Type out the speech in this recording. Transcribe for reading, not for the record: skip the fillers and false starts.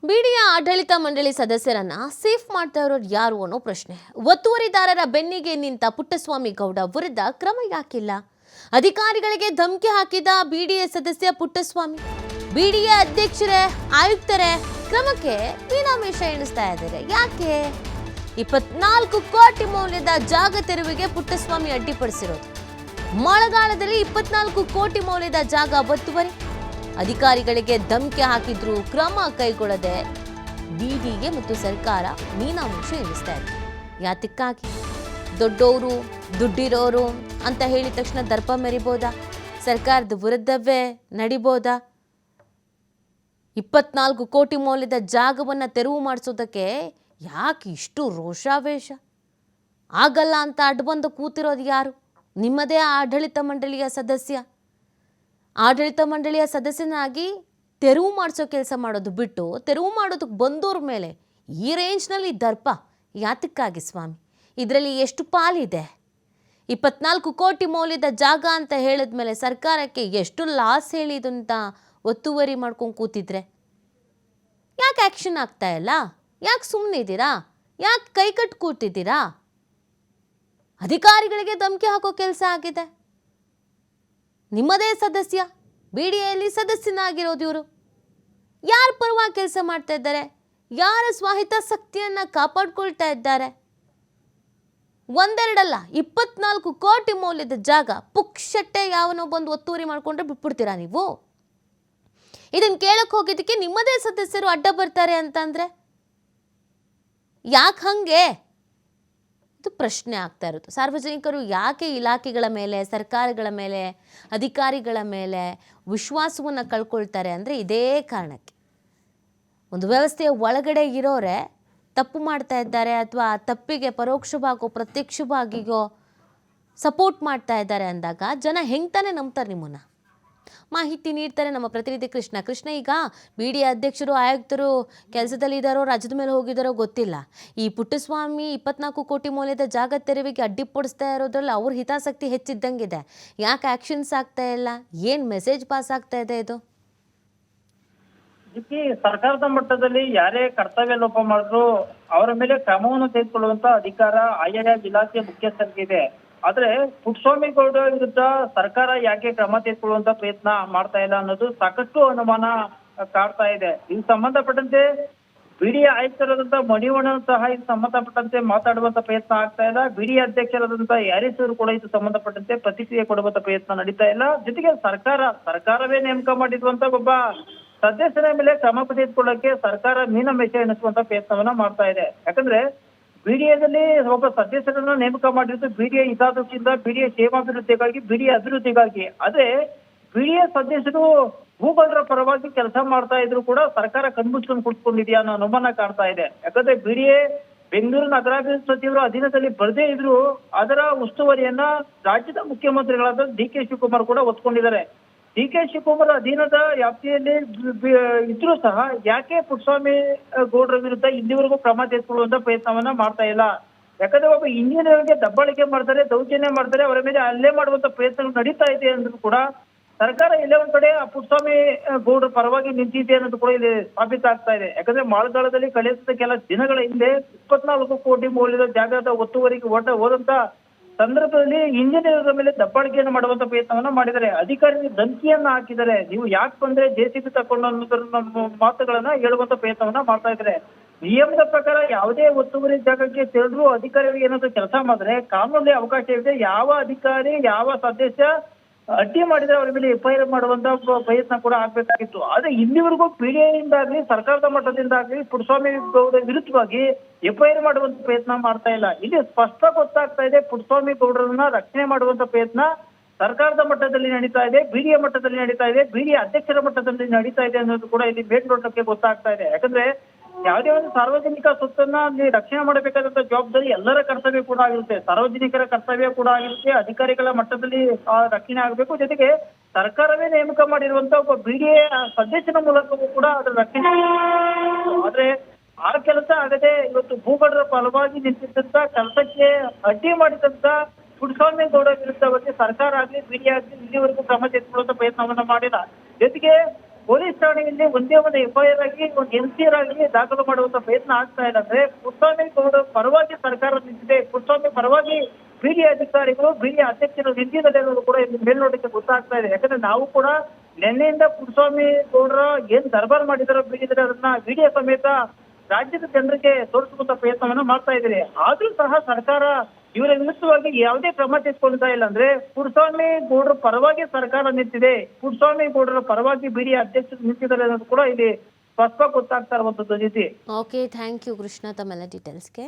BDA ಆಡಳಿತ ಮಂಡಳಿ ಸದಸ್ಯರನ್ನ ಸೇಫ್ ಮಾಡ್ತಾ ಇರೋರು ಯಾರು ಅನ್ನೋ ಪ್ರಶ್ನೆ. ಒತ್ತುವರಿದಾರರ ಬೆನ್ನಿಗೆ ನಿಂತ ಪುಟ್ಟಸ್ವಾಮಿ ಗೌಡ ವಿರುದ್ಧ ಕ್ರಮ ಯಾಕಿಲ್ಲ? ಅಧಿಕಾರಿಗಳಿಗೆ ಧಮಕಿ ಹಾಕಿದ ಬಿಡಿಎ ಸದಸ್ಯ ಪುಟ್ಟಸ್ವಾಮಿ, ಬಿಡಿಎ ಅಧ್ಯಕ್ಷರೇ ಆಯುಕ್ತರೇ ಕ್ರಮಕ್ಕೆ ಮೀನಾಮೇಷ ಎಣಿಸ್ತಾ ಇದ್ದಾರೆ. ಯಾಕೆ? 24 ಕೋಟಿ ಮೌಲ್ಯದ ಜಾಗ ತೆರವಿಗೆ ಪುಟ್ಟಸ್ವಾಮಿ ಅಡ್ಡಿಪಡಿಸಿರೋದು. ಮಳೆಗಾಲದಲ್ಲಿ 24 ಕೋಟಿ ಮೌಲ್ಯದ ಜಾಗ ಒತ್ತುವರಿ. ಅಧಿಕಾರಿಗಳಿಗೆ ಧಮಕಿ ಹಾಕಿದ್ರು ಕ್ರಮ ಕೈಗೊಳ್ಳದೆ ಬಿಡಿಎ ಮತ್ತು ಸರ್ಕಾರ ಮೀನಾಮೇಷ ಎಣಿಸ್ತಾ ಇದೆ. ಯಾತಕ್ಕಾಗಿ? ದೊಡ್ಡವರು ದುಡ್ಡಿರೋರು ಅಂತ ಹೇಳಿದ ತಕ್ಷಣ ದರ್ಪ ಮೆರಿಬೋದಾ? ಸರ್ಕಾರದ ವಿರುದ್ಧವೇ ನಡಿಬೋದಾ? 24 ಕೋಟಿ ಮೌಲ್ಯದ ಜಾಗವನ್ನು ತೆರವು ಮಾಡಿಸೋದಕ್ಕೆ ಯಾಕೆ ಇಷ್ಟು ರೋಷಾವೇಶ? ಆಗಲ್ಲ ಅಂತ ಅಡ್ಬಂದು ಕೂತಿರೋದು ಯಾರು? ನಿಮ್ಮದೇ ಆಡಳಿತ ಮಂಡಳಿಯ ಸದಸ್ಯ. ಆಡಳಿತ ಮಂಡಳಿಯ ಸದಸ್ಯನಾಗಿ ತೆರವು ಮಾಡಿಸೋ ಕೆಲಸ ಮಾಡೋದು ಬಿಟ್ಟು ತೆರವು ಮಾಡೋದಕ್ಕೆ ಬಂದೋರ ಮೇಲೆ ಈ ರೇಂಜ್ನಲ್ಲಿ ದರ್ಪ ಯಾತಕ್ಕಾಗಿ ಸ್ವಾಮಿ? ಇದರಲ್ಲಿ ಎಷ್ಟು ಪಾಲಿದೆ? 24 ಕೋಟಿ ಮೌಲ್ಯದ ಜಾಗ ಅಂತ ಹೇಳಿದ ಮೇಲೆ ಸರ್ಕಾರಕ್ಕೆ ಎಷ್ಟು ಲಾಸ್ ಹೇಳಿದು ಅಂತ ಒತ್ತುವರಿ ಮಾಡ್ಕೊಂಡು ಕೂತಿದ್ರೆ ಯಾಕೆ ಆ್ಯಕ್ಷನ್ ಆಗ್ತಾ ಇಲ್ಲ? ಯಾಕೆ ಸುಮ್ಮನೆ ಇದ್ದೀರಾ? ಯಾಕೆ ಕೈಕಟ್ಟು ಕೂತಿದ್ದೀರಾ? ಅಧಿಕಾರಿಗಳಿಗೆ ಧಮಕಿ ಹಾಕೋ ಕೆಲಸ ಆಗಿದೆ. ನಿಮ್ಮದೇ ಸದಸ್ಯ, ಬಿಡಿಎಯಲ್ಲಿ ಸದಸ್ಯನಾಗಿರೋದು ಇವರು. ಯಾರ ಪರವಾಗಿ ಕೆಲಸ ಮಾಡ್ತಾ ಇದ್ದಾರೆ? ಯಾರ ಸ್ವಾಹಿತಾಸಕ್ತಿಯನ್ನು ಕಾಪಾಡ್ಕೊಳ್ತಾ ಇದ್ದಾರೆ? ಒಂದೆರಡಲ್ಲ, 24 ಕೋಟಿ ಮೌಲ್ಯದ ಜಾಗ ಪುಕ್ಷಟ್ಟೆ ಯಾವನೋ ಬಂದು ಒತ್ತುವರಿ ಮಾಡ್ಕೊಂಡ್ರೆ ಬಿಟ್ಬಿಡ್ತೀರಾ ನೀವು? ಇದನ್ನು ಕೇಳಕ್ಕೆ ಹೋಗಿದ್ದಕ್ಕೆ ನಿಮ್ಮದೇ ಸದಸ್ಯರು ಅಡ್ಡ ಬರ್ತಾರೆ ಅಂತಂದರೆ ಯಾಕೆ ಹಂಗೆ? ಇದು ಪ್ರಶ್ನೆ ಆಗ್ತಾ ಇರೋದು. ಸಾರ್ವಜನಿಕರು ಯಾಕೆ ಇಲಾಖೆಗಳ ಮೇಲೆ, ಸರ್ಕಾರಗಳ ಮೇಲೆ, ಅಧಿಕಾರಿಗಳ ಮೇಲೆ ವಿಶ್ವಾಸವನ್ನು ಕಳ್ಕೊಳ್ತಾರೆ ಅಂದರೆ ಇದೇ ಕಾರಣಕ್ಕೆ. ಒಂದು ವ್ಯವಸ್ಥೆಯ ಒಳಗಡೆ ಇರೋರೆ ತಪ್ಪು ಮಾಡ್ತಾ ಇದ್ದಾರೆ ಅಥವಾ ತಪ್ಪಿಗೆ ಪರೋಕ್ಷವಾಗೋ ಪ್ರತ್ಯಕ್ಷವಾಗಿಗೋ ಸಪೋರ್ಟ್ ಮಾಡ್ತಾ ಇದ್ದಾರೆ ಅಂದಾಗ ಜನ ಹೆಂಗೆ ತಾನೇ ನಂಬ್ತಾರೆ ನಿಮ್ಮನ್ನು? ಮಾಹಿತಿ ನೀಡ್ತಾರೆ ನಮ್ಮ ಪ್ರತಿನಿಧಿ ಕೃಷ್ಣ. ಈಗ ಬಿಡಿಎ ಅಧ್ಯಕ್ಷರು ಆಯುಕ್ತರು ಕೆಲಸದಲ್ಲಿ ಇದ್ದಾರೋ ರಾಜ್ಯದ ಮೇಲೆ ಹೋಗಿದ್ದಾರೋ ಗೊತ್ತಿಲ್ಲ. ಈ ಪುಟ್ಟಸ್ವಾಮಿ 24 ಕೋಟಿ ಮೌಲ್ಯದ ಜಾಗ ತೆರವಿಗೆ ಅಡ್ಡಿಪಡಿಸ್ತಾ ಇರೋದ್ರಲ್ಲಿ ಅವ್ರ ಹಿತಾಸಕ್ತಿ ಹೆಚ್ಚಿದ್ದಂಗಿದೆ. ಯಾಕೆ ಆಕ್ಷನ್ಸ್ ಆಗ್ತಾ ಇಲ್ಲ? ಏನು ಮೆಸೇಜ್ ಪಾಸ್ ಆಗ್ತಾ ಇದೆ ಇದು? ಸರ್ಕಾರದ ಮಟ್ಟದಲ್ಲಿ ಯಾರೇ ಕರ್ತವ್ಯ ಲೋಪ ಮಾಡಿದ್ರು ಅವರ ಮೇಲೆ ಕ್ರಮವನ್ನು ತೆಗೆದುಕೊಳ್ಳುವಂತ ಅಧಿಕಾರ ಆಯಾ ಇಲಾಖೆ ಮುಖ್ಯಸ್ಥರಿಗಿದೆ. ಆದ್ರೆ ಪುಟ್ಟಸ್ವಾಮಿ ಗೌಡ ವಿರುದ್ಧ ಸರ್ಕಾರ ಯಾಕೆ ಕ್ರಮ ತೆಗೆದುಕೊಳ್ಳುವಂತ ಪ್ರಯತ್ನ ಮಾಡ್ತಾ ಇಲ್ಲ ಅನ್ನೋದು ಸಾಕಷ್ಟು ಅನುಮಾನ ಕಾಡ್ತಾ ಇದೆ. ಇದು ಸಂಬಂಧಪಟ್ಟಂತೆ ಬಿಡಿಎ ಆಯುಕ್ತರಾದಂತ ಮಣಿವಣ್ಣ ಸಹ ಇದು ಸಂಬಂಧಪಟ್ಟಂತೆ ಮಾತಾಡುವಂತ ಪ್ರಯತ್ನ ಆಗ್ತಾ ಇಲ್ಲ. ಬಿಡಿಎ ಅಧ್ಯಕ್ಷರಾದಂತ ಯಾರೀಸ್ ಅವರು ಕೂಡ ಇದು ಸಂಬಂಧಪಟ್ಟಂತೆ ಪ್ರತಿಕ್ರಿಯೆ ಕೊಡುವಂತ ಪ್ರಯತ್ನ ನಡೀತಾ ಇಲ್ಲ. ಜೊತೆಗೆ ಸರ್ಕಾರವೇ ನೇಮಕ ಮಾಡಿರುವಂತ ಒಬ್ಬ ಸದಸ್ಯರ ಮೇಲೆ ಕ್ರಮ ತೆಗೆದುಕೊಳ್ಳಕ್ಕೆ ಸರ್ಕಾರ ಮೀನಾಮೇಷ ಎಣಿಸುವಂತ ಪ್ರಯತ್ನವನ್ನ ಮಾಡ್ತಾ ಇದೆ. ಯಾಕಂದ್ರೆ ಬಿಡಿಎದಲ್ಲಿ ಒಬ್ಬ ಸದಸ್ಯರನ್ನ ನೇಮಕ ಮಾಡಿರೋದು ಬಿಡಿಎ ಹಿತಾಸಕ್ತಿಯಿಂದ, ಬಿಡಿಎ ಕ್ಷೇಮಾಭಿವೃದ್ಧಿಗಾಗಿ, ಬಿಡಿಎ ಅಭಿವೃದ್ಧಿಗಾಗಿ. ಆದ್ರೆ ಬಿಡಿಎ ಸದಸ್ಯರು ಭೂಗಳರ ಪರವಾಗಿ ಕೆಲಸ ಮಾಡ್ತಾ ಇದ್ರು ಕೂಡ ಸರ್ಕಾರ ಕಣ್ಮುಚ್ಕೊಂಡು ಕುಳಿತುಕೊಂಡಿದೆಯಾ ಅನ್ನೋ ಅನುಮಾನ ಕಾಡ್ತಾ ಇದೆ. ಯಾಕಂದ್ರೆ ಬಿಡಿಎ ಬೆಂಗಳೂರು ನಗರಾಭಿವೃದ್ಧಿ ಸಚಿವರ ಅಧೀನದಲ್ಲಿ ಬರದೇ ಇದ್ರು ಅದರ ಉಸ್ತುವಾರಿಯನ್ನ ರಾಜ್ಯದ ಮುಖ್ಯಮಂತ್ರಿಗಳಾದ ಡಿ.ಕೆ. ಶಿವಕುಮಾರ್ ಕೂಡ ಒತ್ಕೊಂಡಿದ್ದಾರೆ. ಡಿ.ಕೆ. ಶಿವಕುಮಾರ್ ಅಧೀನದ ವ್ಯಾಪ್ತಿಯಲ್ಲಿ ಇದ್ರೂ ಸಹ ಯಾಕೆ ಪುಟ್ಟಸ್ವಾಮಿ ಗೌಡರ ವಿರುದ್ಧ ಇಲ್ಲಿವರೆಗೂ ಕ್ರಮ ತೆಗೆದುಕೊಳ್ಳುವಂತ ಪ್ರಯತ್ನವನ್ನ ಮಾಡ್ತಾ ಇಲ್ಲ? ಯಾಕಂದ್ರೆ ಒಬ್ಬ ಇಂಜಿನಿಯರ್ಗೆ ದಬ್ಬಾಳಿಕೆ ಮಾಡ್ತಾರೆ, ದೌರ್ಜನ್ಯ ಮಾಡ್ತಾರೆ, ಅವರ ಮೇಲೆ ಹಲ್ಲೆ ಮಾಡುವಂತ ಪ್ರಯತ್ನಗಳು ನಡೀತಾ ಇದೆ ಅಂದ್ರೂ ಕೂಡ ಸರ್ಕಾರ ಎಲ್ಲೇ ಒಂದ್ ಕಡೆ ಆ ಪುಟ್ಟಸ್ವಾಮಿ ಗೌಡರ ಪರವಾಗಿ ನಿಂತಿದೆ ಅನ್ನೋದು ಕೂಡ ಇಲ್ಲಿ ಸಾಬೀತಾಗ್ತಾ ಇದೆ. ಯಾಕಂದ್ರೆ ಮಳೆಗಾಲದಲ್ಲಿ ಕಳೆದ ಕೆಲ ದಿನಗಳ ಹಿಂದೆ 24 ಕೋಟಿ ಮೌಲ್ಯದ ಜಾಗದ ಒತ್ತುವರಿಗೆ ಹೋದಂತ ಸಂದರ್ಭದಲ್ಲಿ ಇಂಜಿನಿಯರ್ ಮೇಲೆ ದಬ್ಬಾಳಿಕೆಯನ್ನು ಮಾಡುವಂತ ಪ್ರಯತ್ನವನ್ನ ಮಾಡಿದ್ದಾರೆ. ಅಧಿಕಾರಿಗಳಿಗೆ ಧಮಕಿಯನ್ನ ಹಾಕಿದ್ದಾರೆ. ನೀವು ಯಾಕೆ ಬಂದ್ರೆ JCB ತಕೊಂಡು ಅನ್ನೋದನ್ನ ಮಾತುಗಳನ್ನ ಹೇಳುವಂತ ಪ್ರಯತ್ನವನ್ನ ಮಾಡ್ತಾ ಇದ್ದಾರೆ. ನಿಯಮದ ಪ್ರಕಾರ ಯಾವುದೇ ಒತ್ತುವರಿ ಜಾಗಕ್ಕೆ ತೆರಳು ಅಧಿಕಾರಿಗಳಿಗೆ ಏನಾದ್ರು ಕೆಲಸ ಮಾಡಿದ್ರೆ ಕಾನೂನಲ್ಲಿ ಅವಕಾಶ ಇದೆ. ಯಾವ ಅಧಿಕಾರಿ ಯಾವ ಸದಸ್ಯ ಅಡ್ಡಿ ಮಾಡಿದ್ರೆ ಅವರ ಮೇಲೆ FIR ಮಾಡುವಂತ ಪ್ರಯತ್ನ ಕೂಡ ಆಗ್ಬೇಕಾಗಿತ್ತು. ಆದ್ರೆ ಇಲ್ಲಿವರೆಗೂ ಬಿಡಿಎಯಿಂದಾಗ್ಲಿ ಸರ್ಕಾರದ ಮಟ್ಟದಿಂದಾಗ್ಲಿ ಪುಟ್ಟಸ್ವಾಮಿ ಗೌಡ ವಿರುದ್ಧವಾಗಿ FIR ಮಾಡುವಂತ ಪ್ರಯತ್ನ ಮಾಡ್ತಾ ಇಲ್ಲ. ಇಲ್ಲಿ ಸ್ಪಷ್ಟ ಗೊತ್ತಾಗ್ತಾ ಇದೆ, ಪುಟ್ಟಸ್ವಾಮಿ ಗೌಡರನ್ನ ರಕ್ಷಣೆ ಮಾಡುವಂತ ಪ್ರಯತ್ನ ಸರ್ಕಾರದ ಮಟ್ಟದಲ್ಲಿ ನಡೀತಾ ಇದೆ, ಬಿಡಿಎ ಮಟ್ಟದಲ್ಲಿ ನಡೀತಾ ಇದೆ, ಬಿಡಿಎ ಅಧ್ಯಕ್ಷರ ಮಟ್ಟದಲ್ಲಿ ನಡೀತಾ ಇದೆ ಅನ್ನೋದು ಕೂಡ ಇಲ್ಲಿ ಮೇಲ್ನೋಟಕ್ಕೆ ಗೊತ್ತಾಗ್ತಾ ಇದೆ. ಯಾಕಂದ್ರೆ ಯಾವುದೇ ಒಂದು ಸಾರ್ವಜನಿಕ ಸ್ವತ್ತನ್ನ ಅಲ್ಲಿ ರಕ್ಷಣೆ ಮಾಡಬೇಕಾದಂತ ಜವಾಬ್ದಾರಿ ಎಲ್ಲರ ಕರ್ತವ್ಯ ಕೂಡ ಆಗಿರುತ್ತೆ. ಸಾರ್ವಜನಿಕರ ಕರ್ತವ್ಯ ಕೂಡ ಆಗಿರುತ್ತೆ. ಅಧಿಕಾರಿಗಳ ಮಟ್ಟದಲ್ಲಿ ರಕ್ಷಣೆ ಆಗಬೇಕು. ಜೊತೆಗೆ ಸರ್ಕಾರವೇ ನೇಮಕ ಮಾಡಿರುವಂತ ಒಬ್ಬ ಬಿಡಿಎ ಸದಸ್ಯನ ಮೂಲಕವೂ ಕೂಡ ಅದರ ರಕ್ಷಣೆ. ಆದ್ರೆ ಆ ಕೆಲಸ ಆಗದೆ ಇವತ್ತು ಭೂಗಡರ ಫಲವಾಗಿ ನಿಂತಿದ್ದಂತ ಕೆಲಸಕ್ಕೆ ಅಡ್ಡಿ ಮಾಡಿದಂತ ಪುಟ್ಟಸ್ವಾಮಿ ಗೌಡ ವಿರುದ್ಧವಾಗಿ ಸರ್ಕಾರ ಆಗ್ಲಿ ಬಿಡಿಎ ಆಗ್ಲಿ ಇಲ್ಲಿವರೆಗೂ ಕ್ರಮ ತೆಗೆದುಕೊಳ್ಳುವಂತ ಪ್ರಯತ್ನವನ್ನ ಮಾಡಿಲ್ಲ. ಜೊತೆಗೆ ಪೊಲೀಸ್ ಠಾಣೆಯಲ್ಲಿ ಒಂದೇ ಒಂದು FIR ಆಗಿ ಒಂದು NCR ಆಗಿ ದಾಖಲು ಮಾಡುವಂತ ಪ್ರಯತ್ನ ಆಗ್ತಾ ಇಲ್ಲ ಅಂದ್ರೆ ಪುಟ್ಟಸ್ವಾಮಿ ಗೌಡ ಪರವಾಗಿ ಸರ್ಕಾರ ನಿಂತಿದೆ, ಪುಟ್ಟಸ್ವಾಮಿ ಪರವಾಗಿ ಬಿಡಿ ಅಧಿಕಾರಿಗಳು ಬಿಡಿ ಅಧ್ಯಕ್ಷರು ನಿಂತಿದ್ದಾರೆ ಅನ್ನೋದು ಕೂಡ ಇಲ್ಲಿ ಮೇಲ್ನೋಟಕ್ಕೆ ಗೊತ್ತಾಗ್ತಾ ಇದೆ. ಯಾಕಂದ್ರೆ ನಾವು ಕೂಡ ನಿನ್ನೆಯಿಂದ ಪುಟ್ಟಸ್ವಾಮಿ ಗೌಡರ ಏನ್ ದರ್ಬಾರ್ ಮಾಡಿದಾರೋ ಬಿಡಿದ್ರೆ ಅದನ್ನ ವಿಡಿಯೋ ಸಮೇತ ರಾಜ್ಯದ ಜನರಿಗೆ ತೋರಿಸುವಂತ ಪ್ರಯತ್ನವನ್ನ ಮಾಡ್ತಾ ಇದ್ದಾರೆ. ಆದ್ರೂ ಸಹ ಸರ್ಕಾರ ಇವರ ವಿರುದ್ಧವಾಗಿ ಯಾವುದೇ ಕ್ರಮ ತೆಗೆದುಕೊಳ್ತಾ ಇಲ್ಲ. ಅಂದ್ರೆ ಪುಟ್ಟಸ್ವಾಮಿ ಗೌಡರ ಪರವಾಗಿ ಸರ್ಕಾರ ನಿಂತಿದೆ, ಪುಟ್ಟಸ್ವಾಮಿ ಗೌಡರ ಪರವಾಗಿ ಬಿಡಿ ಅಧ್ಯಕ್ಷರು ನಿಂತಿದ್ದಾರೆ ಅನ್ನೋದು ಕೂಡ ಇಲ್ಲಿ ಸ್ಪಷ್ಟ ಗೊತ್ತಾಗ್ತಾ ಇರುವಂತದ್ದು. ಓಕೆ, ಥ್ಯಾಂಕ್ ಯು ಕೃಷ್ಣ ತಮ್ಮೆಲ್ಲ ಡೀಟೇಲ್ಸ್ಗೆ.